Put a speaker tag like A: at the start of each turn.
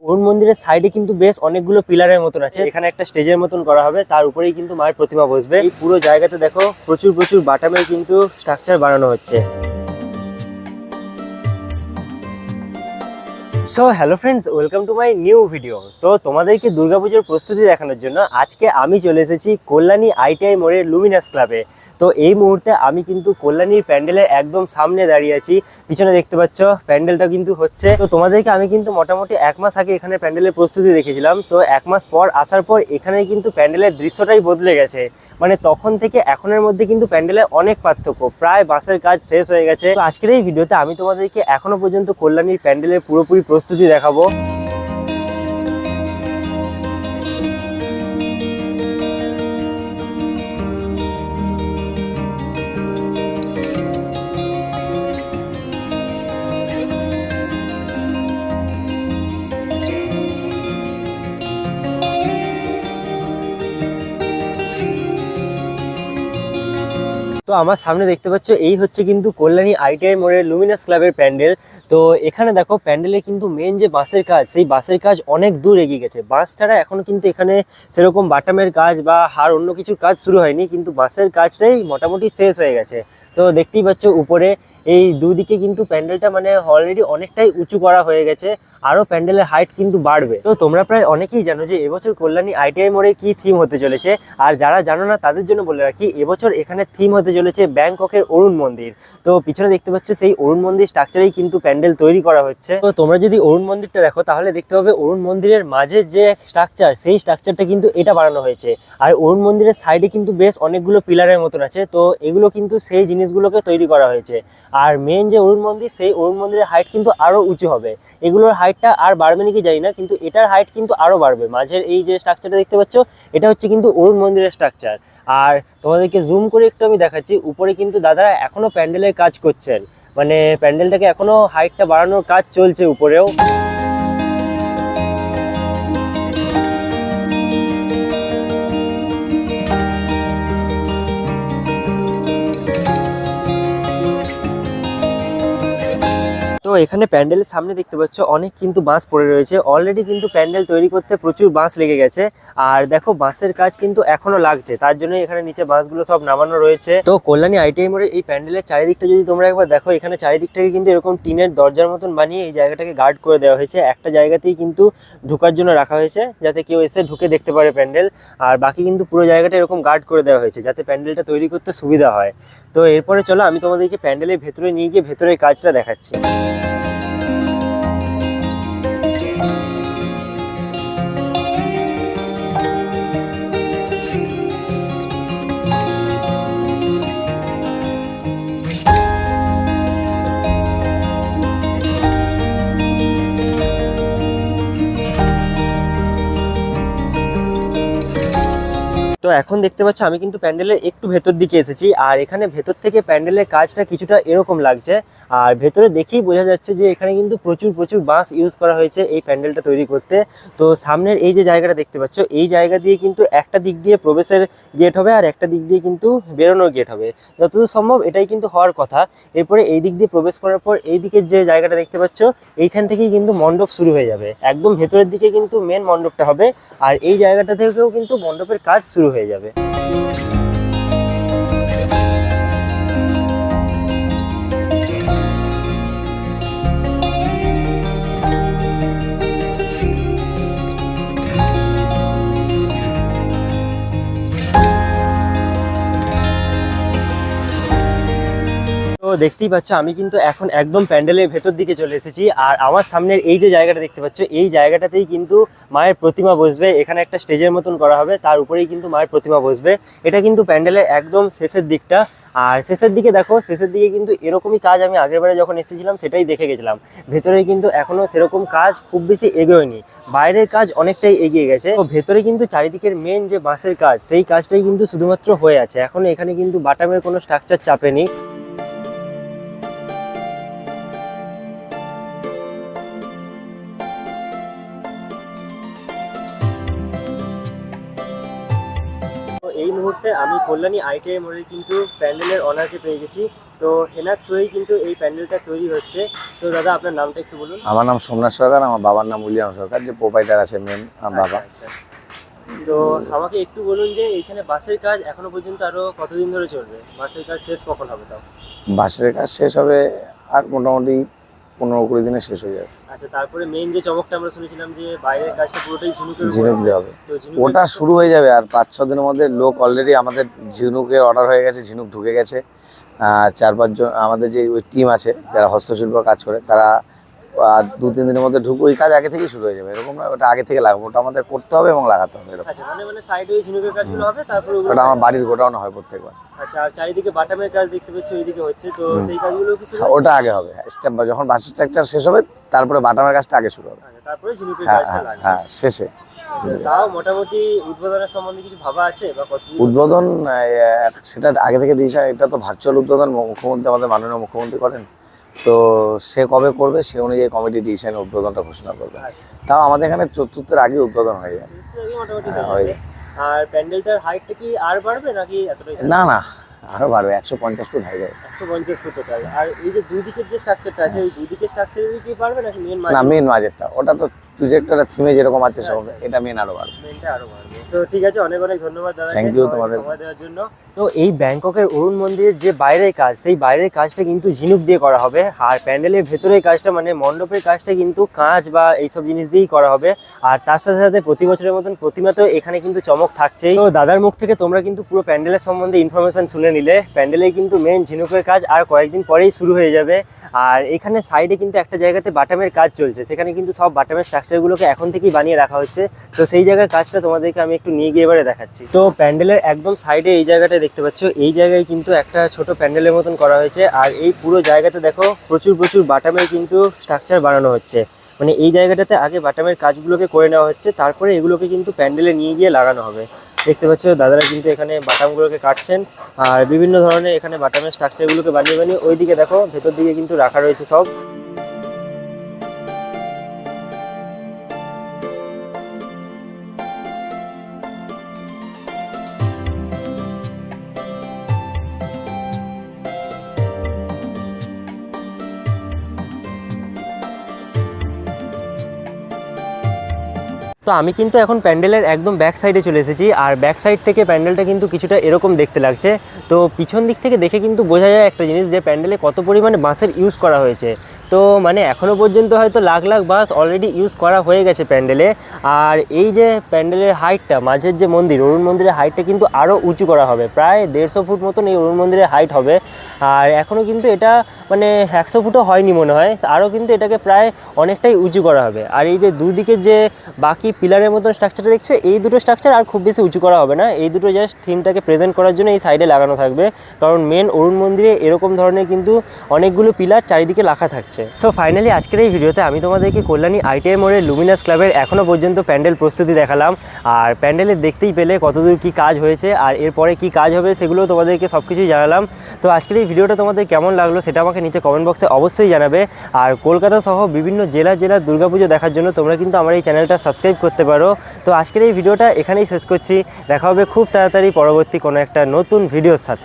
A: অরুণ মন্দিরের সাইডে কিন্তু বেশ অনেকগুলো পিলারের মতন আছে। এখানে একটা স্টেজের মতন করা হবে, তার উপরেই কিন্তু মায়ের প্রতিমা বসবে। এই পুরো জায়গাতে দেখো প্রচুর প্রচুর বাটামের কিন্তু স্ট্রাকচার বানানো হচ্ছে। So hello friends, welcome to my new video. তো তোমাদেরকে দুর্গাপুজোর প্রস্তুতি দেখানোর জন্য আজকে আমি চলে এসেছি কল্যাণী আইটিআই মোড়ের লুমিনাস ক্লাবে। তো এই মুহূর্তে আমি কিন্তু কল্যাণীর প্যান্ডেলের একদম সামনে দাঁড়িয়ে আছি। পিছনে দেখতে পাচ্ছ প্যান্ডেলটা কিন্তু হচ্ছে। তো তোমাদেরকে আমি কিন্তু মোটামুটি 1 মাস আগে এখানে প্যান্ডেলের প্রস্তুতি দেখেছিলাম। তো 1 মাস পর আসার পর এখানে কিন্তু প্যান্ডেলের দৃশ্যটাই বদলে গেছে। মানে তখন থেকে এখনের মধ্যে কিন্তু প্যান্ডেলের অনেক পার্থক্য, প্রায় বাসের কাজ শেষ হয়ে গেছে। তো আজকের এই ভিডিওতে আমি তোমাদেরকে এখনো পর্যন্ত কল্যাণীর প্যান্ডেলের পুরোপুরি প্রস্তুতি দেখাবো। তো আমার সামনে দেখতে পাচ্ছ এই হচ্ছে কিন্তু কল্যাণী আইটিআই মোড়ের লুমিনাস ক্লাবের প্যান্ডেল। তো এখানে দেখো প্যান্ডেলে কিন্তু মেন যে বাঁশের কাজ, সেই বাঁশের কাজ অনেক দূর এগিয়ে গেছে। বাঁশ ছাড়া এখনো কিন্তু এখানে সেরকম বাটামের কাজ বা হার অন্য কিছুর কাজ শুরু হয়নি, কিন্তু বাঁশের কাজটাই মোটামুটি শেষ হয়ে গেছে। তো দেখতেই পাচ্ছ উপরে এই দুদিকে কিন্তু প্যান্ডেলটা মানে অলরেডি অনেকটাই উঁচু করা হয়ে গেছে, আরও প্যান্ডেলের হাইট কিন্তু বাড়বে। তো তোমরা প্রায় অনেকেই জানো যে এবছর কল্যাণী আইটিআই মোড়ে কি থিম হতে চলেছে, আর যারা জানো না তাদের জন্য বলে রাখি, এবছর এখানে থিম হতে চলেছে ব্যাংককের অরুণ মন্দির। তো পিছনে দেখতে পাচ্ছ সেই অরুণ মন্দির স্ট্রাকচারেই কিন্তু প্যান্ডেল তৈরি করা হচ্ছে। তো তোমরা যদি অরুণ মন্দিরটা দেখো তাহলে দেখতে পাবে অরুণ মন্দিরের মাঝের যে স্ট্রাকচার, সেই স্ট্রাকচারটা কিন্তু এটা বানানো হয়েছে। আর অরুণ মন্দিরের সাইডে কিন্তু বেশ অনেকগুলো পিলারের মতন আছে, তো এগুলো কিন্তু সেই জিনিসগুলোকে তৈরি করা হয়েছে। আর মেন যে অরুণ মন্দির, সেই অরুণ মন্দিরের হাইট কিন্তু আরো উঁচু হবে। এগুলোর হাইটটা আর বাড়বে নাকি জানি না, কিন্তু এটার হাইট কিন্তু আরো বাড়বে। মাঝের এই যে স্ট্রাকচারটা দেখতে পাচ্ছ, এটা হচ্ছে কিন্তু অরুণ মন্দিরের স্ট্রাকচার। আর তোমাদেরকে জুম করে একটু আমি দেখাচ্ছি, উপরে কিন্তু দাদারা এখনো প্যান্ডেলের কাজ করছেন, মানে প্যান্ডেলটাকে এখনো হাইটটা বাড়ানোর কাজ চলছে উপরেও। তো এখানে প্যান্ডেলের সামনে দেখতে পাচ্ছ অনেক কিন্তু বাঁশ পড়ে রয়েছে। অলরেডি কিন্তু প্যান্ডেল তৈরি করতে প্রচুর বাঁশ লেগে গেছে, আর দেখো বাঁশের কাজ কিন্তু এখনো লাগছে, তার জন্য এখানে নিচে বাঁশগুলো সব নামানো রয়েছে। তো কল্যাণী আইটিআই মোড়ে এই প্যান্ডেলের চারিদিকটা যদি তোমরা একবার দেখো, এখানে চারিদিকটাকে কিন্তু এরকম টিনের দরজার মতন বানিয়ে এই জায়গাটাকে গার্ড করে দেওয়া হয়েছে। একটা জায়গাতেই কিন্তু ঢোকার জন্য রাখা হয়েছে, যাতে কেউ এসে ঢুকে দেখতে পারে প্যান্ডেল। আর বাকি কিন্তু পুরো জায়গাটা এরকম গার্ড করে দেওয়া হয়েছে, যাতে প্যান্ডেলটা তৈরি করতে সুবিধা হয়। তো এরপরে চলো আমি তোমাদেরকে প্যান্ডেলের ভেতরে নিয়ে গিয়ে ভেতরের কাজটা দেখাচ্ছি। তো এখন দেখতে পাচ্ছ আমি কিন্তু প্যান্ডেলের একটু ভেতর দিকে এসেছি, আর এখানে ভেতর থেকে প্যান্ডেলের কাজটা কিছুটা এরকম লাগছে। আর ভেতরে দেখেই বোঝা যাচ্ছে যে এখানে কিন্তু প্রচুর প্রচুর বাঁশ ইউজ করা হয়েছে এই প্যান্ডেলটা তৈরি করতে। তো সামনের এই যে জায়গাটা দেখতে পাচ্ছ, এই জায়গা দিয়ে কিন্তু একটা দিক দিয়ে প্রবেশের গেট হবে, আর একটা দিক দিয়ে কিন্তু বেরোনোর গেট হবে। যতদূর সম্ভব এটাই কিন্তু হওয়ার কথা। এরপরে এই দিক দিয়ে প্রবেশ করার পর এই দিকের যে জায়গাটা দেখতে পাচ্ছ, এইখান থেকেই কিন্তু মণ্ডপ শুরু হয়ে যাবে। একদম ভেতরের দিকে কিন্তু মেন মণ্ডপটা হবে, আর এই জায়গাটা থেকেও কিন্তু মণ্ডপের কাজ শুরু হয়ে যাবে। তো দেখতেই পাচ্ছ আমি কিন্তু এখন একদম প্যান্ডেলের ভেতর দিকে চলে এসেছি, আর আমার সামনের এই যে জায়গাটা দেখতে পাচ্ছ, এই জায়গাটাতেই কিন্তু মায়ের প্রতিমা বসবে। এখানে একটা স্টেজের মতন করা হবে, তার উপরেই কিন্তু মায়ের প্রতিমা বসবে। এটা কিন্তু প্যান্ডেলের একদম শেষের দিকটা। আর শেষের দিকে দেখো, শেষের দিকে কিন্তু এরকমই কাজ আমি আগেরবারে যখন এসেছিলাম সেটাই দেখে গেছিলাম। ভেতরে কিন্তু এখনো সেরকম কাজ খুব বেশি এগোয়নি, বাইরের কাজ অনেকটাই এগিয়ে গেছে। তো ভেতরে কিন্তু চারিদিকের মেন যে বাঁশের কাজ, সেই কাজটাই কিন্তু শুধুমাত্র হয়ে আছে। এখন এখানে কিন্তু বাটামের কোনো স্ট্রাকচার চাপেনি। এই মুহূর্তে আমি কল্যাণী আইটিআই মোড়ের কিন্তু প্যান্ডেলের অনারকে পেয়ে গেছি। তো হেনার থ্রুই কিন্তু এই প্যান্ডেলটা তৈরি হচ্ছে। তো দাদা আপনার নামটা একটু বলুন।
B: আমার নাম সোমনাথ সরকার, আমার বাবার নাম উলিয়াম সরকার, যে প্রোপাইটার আছে মেন বাবা।
A: আচ্ছা। তো আমাকে একটু বলুন যে এইখানে বাসের কাজ এখনো পর্যন্ত আরো কতদিন ধরে চলবে? বাসের কাজ শেষ কখন হবে তাও?
B: বাসের কাজ শেষ হবে আর মোটামুটি 15-20 দিনে শেষ হয়ে যাবে।
A: আচ্ছা, তারপরে মেইন যে চমকটা আমরা শুনেছিলাম যে বাইরের কাজটা পুরোটাই ঝিনুকের উপর
B: ঝিনুক দিয়ে হবে,
A: তো ঝিনুকের
B: ওটা
A: কাজটা
B: শুরু হয়ে যাবে আর 5-6 দিনের মধ্যে। লোক অলরেডি আমাদের ঝিনুকের অর্ডার হয়ে গেছে, ঝিনুক ঢুকে গেছে। 4-5 জন আমাদের যে ওই টিম আছে যারা হস্তশিল্প কাজ করে, তারা 2-3 দিনের মধ্যে ঢুকবে। ওই কাজ আগে থেকেই শুরু হয়ে যাবে, এরকম না ওটা আগে থেকে লাগাবো, ওটা আমাদের করতে হবে এবং লাগাতে হবে এরকম।
A: আচ্ছা, মানে সাইডে ওই ঝিনুকের কাজগুলো হবে, তারপরে
B: ওটা আমার বাড়ির গোডাউনে হয় প্রত্যেকবার।
A: আচ্ছা, আর চারিদিকে বাটামের কাজ দেখতে পাচ্ছি ওইদিকে হচ্ছে, তো সেই কাজগুলো কি শুরু?
B: ওটা আগে হবে স্টেপ বাই, যখন বাসের স্ট্রাকচার শেষ হবে তারপরে বাটামের কাজটা আগে শুরু হবে।
A: আচ্ছা, তারপরে ঝিনুকের
B: হ্যাঁ
A: কাজটা
B: হ্যাঁ
A: লাগবে।
B: হ্যাঁ, শেষে।
A: তাও মোটামুটি উদ্বোধনের সম্বন্ধে কিছু ভাবা আছে বা কত?
B: উদ্বোধন সেটা আগে থেকে ডিসিশন, এটা তো ভার্চুয়াল উদ্বোধন মুখ্যমন্ত্রী, আমাদের মাননীয় মুখ্যমন্ত্রী করেন, তো সে কবে করবে সে অনুযায়ী কমিটি ডিসিশন উদ্বোধনটা ঘোষণা করবে।
A: আচ্ছা,
B: তাও আমাদের এখানে 4th আগে উদ্বোধন হয়ে যায়।
A: মোটামুটি
B: হ্যাঁ,
A: হয়ে যাবে। আর প্যান্ডেলটার হাইটটা কি আর বাড়বে নাকি এতটাই থাকবে?
B: না না, আরো বাড়বে, 150 ফুট হাই যাবে।
A: 150 ফুট টোটাল। আর এই যে দুই দিকের যে স্ট্রাকচারটা আছে, ওই দুই দিকের স্ট্রাকচারেরই কি বাড়বে নাকি মেন
B: না, মেন মাঝেরটা ওটা তো তুই যে একটা থিমে যেরকম আছে সব,
A: আচ্ছা,
B: এটা মেন আরো বাড়বে।
A: মেনটা আরো বাড়বে। তো ঠিক আছে, অনেক অনেক ধন্যবাদ দাদা,
B: Thank you তোমাদের।
A: সময় দেওয়ার জন্য। তো এই ব্যাংককের অরুণ মন্দিরের যে বাইরের কাজ, সেই বাইরের কাজটা কিন্তু ঝিনুক দিয়ে করা হবে, আর প্যান্ডেলের ভেতরের কাজটা মানে মণ্ডপের কাজটা কিন্তু কাঁচ বা এইসব জিনিস দিয়েই করা হবে। আর তার সাথে সাথে প্রতি বছরের মতন প্রতিমাতেও এখানে কিন্তু চমক থাকছেই। তো দাদার মুখ থেকে তোমরা কিন্তু পুরো প্যান্ডেলের সম্বন্ধে ইনফরমেশন শুনে নিলে। প্যান্ডেলে কিন্তু মেন ঝিনুকের কাজ আর কয়েকদিন পরেই শুরু হয়ে যাবে। আর এখানে সাইডে কিন্তু একটা জায়গাতে বাটামের কাজ চলছে, সেখানে কিন্তু সব বাটামের স্ট্রাকচারগুলোকে এখন থেকেই বানিয়ে রাখা হচ্ছে। তো সেই জায়গার কাজটা তোমাদেরকে আমি একটু নিয়ে গিয়ে এবারে দেখাচ্ছি। তো প্যান্ডেলের একদম সাইডে এই জায়গাটা দেখতে পাচ্ছ, এই জায়গায় কিন্তু একটা ছোট প্যান্ডেলের মতন করা হয়েছে। আর এই পুরো জায়গাতে দেখো প্রচুর প্রচুর বাটামের কিন্তু স্ট্রাকচার বানানো হচ্ছে। মানে এই জায়গাটাতে আগে বাটামের কাজগুলোকে করে নেওয়া হচ্ছে, তারপরে এগুলোকে কিন্তু প্যান্ডেলে নিয়ে গিয়ে লাগানো হবে। দেখতে পাচ্ছ দাদারা কিন্তু এখানে বাটামগুলোকে কাটছেন, আর বিভিন্ন ধরনের এখানে বাটামের স্ট্রাকচারগুলোকে বানিয়ে বানিয়ে ওইদিকে দেখো ভেতর দিকে কিন্তু রাখা রয়েছে সব। তো আমি কিন্তু এখন প্যান্ডেলের একদম ব্যাক সাইডে চলে এসেছি, আর ব্যাক সাইড থেকে প্যান্ডেলটা কিন্তু কিছুটা এরকম দেখতে লাগছে। তো পিছন দিক থেকে দেখে কিন্তু বোঝা যায় একটা জিনিস, যে প্যান্ডেলে কত পরিমাণে বাঁশের ইউজ করা হয়েছে। তো মানে এখনও পর্যন্ত হয়তো লাখ লাখ বাঁশ অলরেডি ইউজ করা হয়ে গেছে প্যান্ডেলে। আর এই যে প্যান্ডেলের হাইটটা, মাঝের যে মন্দির, অরুণ মন্দিরের হাইটটা কিন্তু আরও উঁচু করা হবে, প্রায় 150 ফুট মতন এই অরুণ মন্দিরের হাইট হবে। আর এখনও কিন্তু এটা মানে 100 ফুটও হয়নি মনে হয়, আরও কিন্তু এটাকে প্রায় অনেকটাই উঁচু করা হবে। আর এই যে দুদিকের যে বাকি পিলারের মতন স্ট্রাকচারটা দেখছো, এই দুটো স্ট্রাকচার আর খুব বেশি উঁচু করা হবে না, এই দুটো জাস্ট থিমটাকে প্রেজেন্ট করার জন্য এই সাইডে লাগানো থাকবে। কারণ মেন অরুণ মন্দিরে এরকম ধরনের কিন্তু অনেকগুলো পিলার চারিদিকে রাখা থাকছে। সো ফাইনালি আজকের এই ভিডিওতে আমি তোমাদেরকে কল্যাণী আইটিআই মোড়ের লুমিনাস ক্লাবের এখনও পর্যন্ত প্যান্ডেল প্রস্তুতি দেখালাম। আর প্যান্ডেলের দেখতেই পেলে কতদূর কি কাজ হয়েছে, আর এরপরে কি কাজ হবে সেগুলো তোমাদেরকে সব কিছুই জানালাম। তো আজকের এই ভিডিওটা তোমাদের কেমন লাগলো সেটা আমাকে নিচে কমেন্ট বক্সে অবশ্যই জানাবে। আর কলকাতা সহ বিভিন্ন জেলার দুর্গাপুজো দেখার জন্য তোমরা কিন্তু আমার এই চ্যানেলটা সাবস্ক্রাইব করতে পারো। তো আজকের এই ভিডিওটা এখানেই শেষ করছি, দেখা হবে খুব তাড়াতাড়ি পরবর্তী কোনো একটা নতুন ভিডিওর সাথে।